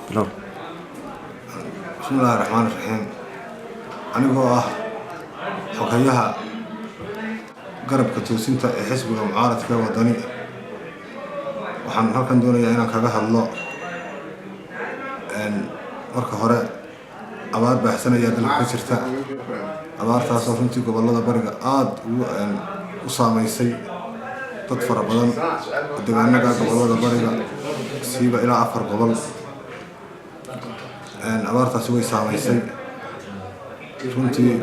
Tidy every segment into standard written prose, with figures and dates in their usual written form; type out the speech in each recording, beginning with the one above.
Hello. بسم الله الرحمن الرحيم. أنا حكايها قرب كتوسينتا حسب معارض كوطني وحن هلكن دونيا إنا كاga hadlo marka hore abaar baaxsanaya dalka ka jirta abaartaas oo runtii gobolada bariga aad u saameysay dad fara badan deegaanada gobolada bariga siiba ilaa 4 gobol abaartaas way saameysay runtii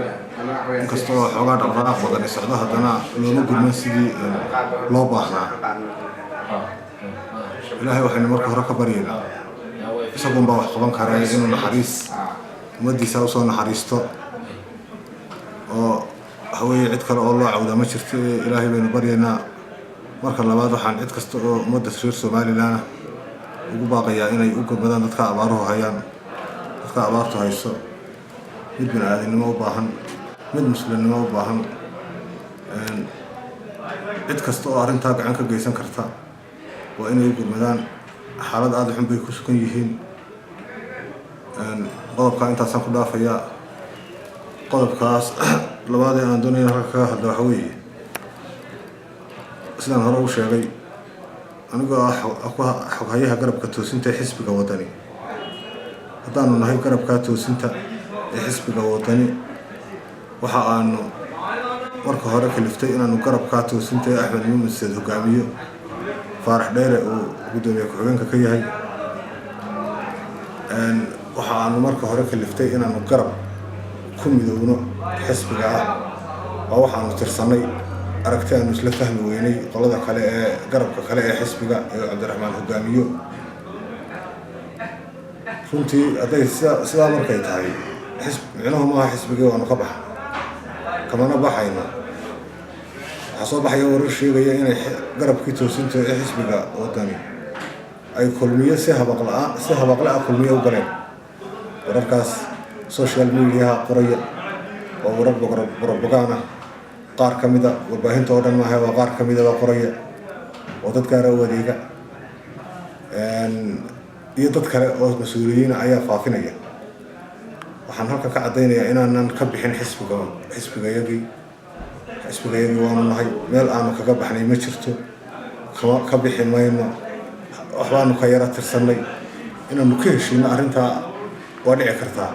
inkastoo xoogaa dhaqdhaqaaq badan socdo haddana looma gudman sidii loo baahnaa ilaahay waxaynu marka hore ka baryaynaa isagoon baa wax qaban karaa inuu naxariis umadiisa usoo naxariisto oo haweeney cid kale oo loo cawda ma jirto ilaahay baynu baryaynaa marka labaad waxaan cid kasta oo ummadda reer Soomaaliland ugu baaqayaa inay u gudbadaan dadka abaaruhu hayaan dadka abaartu hayso mid bini'aadanimo u baahan mid muslimnimo u baahan cid kasta oo arrintaa gacan ka geysan karta waa inay u gudbadaan xaalad aad u xun bay ku sugan yihiin qodobka intaasaan ku dhaafayaa qodobkaas labaad ee aan doonayo halka kaga hadlo waxa weeye sidaan hore u sheegay anigoo xoghayaha garabka toosinta xisbiga wadani haddaanu nahay garabka toosinta xisbiga wadani waxa aanu marka hore kaliftay inaanu garabka toosinta Axmed Muumin Said hogaamiyo Faarax Dheere oo gudoomiye ku-xigeenka ka yahay waxa aanu marka hore kaliftay inaanu garab ku midowno xisbiga oo waxaanu tirsanay aragti aanu isla fahmi weynay qolada kale ee garabka kale ee xisbiga ee Cabdiraxmaan hogaamiyo runtii haday sidaa markay tahay micnuhu maaha xisbiga waanu ka baxay kamana baxayno waxaa soo baxaya warar sheegaya inay garabkii toosinta ee xisbiga wadani ay kulmiye si habaqla kulmiye u galeen wararkaas social media qoraya oo warar propaganda qaar kamida warbaahinta oo dhan maaha waa qaar kamida qoraya oo dad gaar ah u adeega iyo dad kale oo mas'uuliyiin ayaa faafinaya waxaan halka ka cadeynayaa inaanan ka bixin xisbigayagii waanu nahay meel aanu kaga baxnay ma jirto ka bixi mayno waxbaanu ka yara tirsanay inaanu ka heshiino arrintaa waa dhici kartaa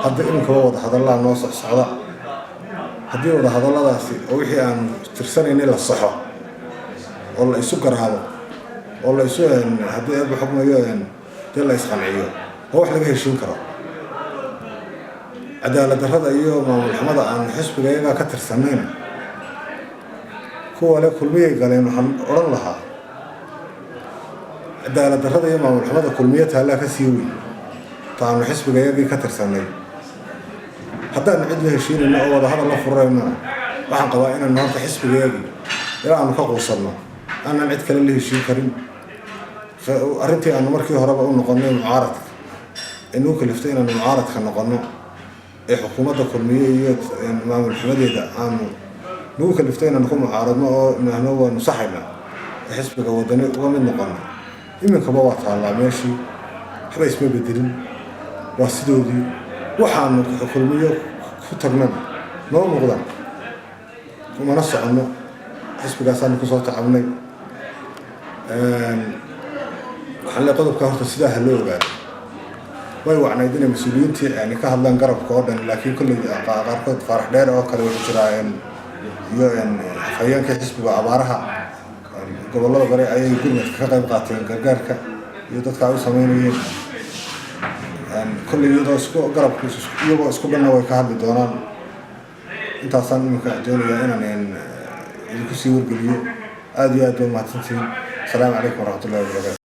hadda inkaba wada hadallaa noo socda haddii wada hadalladaasi oo wixii aanu tirsanaynay la saxo oo la isu garaabo oo la isu haddii eeba xukmayo dee la isqanciyo oo wax laga heshiin karo cadaalad darrada iyo maamul xumada aan xisbigayaga ka tirsanayna kuwa le kulmiyay galeen waxaan odhan lahaa cadaalad darrada iyo maamul xumada kulmiye taallaa ka sii weyn taanu xisbigayagii ka tirsanay haddaanu cid la heshiinayno oo wada hadal la furayno waxaan qabaa inaanu horta xisbigayagii ilaa aanu ka quusanno aanan cid kale la heshiin karin arrintii aanu markii horeba u noqonnay mucaaradka inuu kaliftay inaanu mucaaradka noqonno ee xukuumadda kulmiye iyo maamul xumadeeda aanu nagu kaliftay inaanu ku mucaaradno oo nahno waanu saxaynaa xisbiga wadani uga mid noqonno iminkaba waa taallaa meeshii waxba isma bedelin waa sidoodii waxaanu kulmiyo ku tagnana noo muuqdan kumana soconno xisbigaasaanu kusoo tacabnay waxaan le qodobka horta sidaa ha loo ogaado way wacnayd inay mas-uuliyiintii ka hadlaan garabka oo dhan laakiin kolley qaarkood Faarax Dheere oo kale wuxuu jiraa iyo hafayeenka xisbiga abaaraha gobolada bari ayay gurmadka ka qayb qaateen gargaarka iyo dadka ay u sameynayeen kolley iyadoo isku dhanna way ka hadli doonaan intaasaan iminka doonayaa inaan idinku sii wargeliyo aad iyo aad baa mahadsantihiin asalaamu calaykum waraxmatullahi wabarakaatu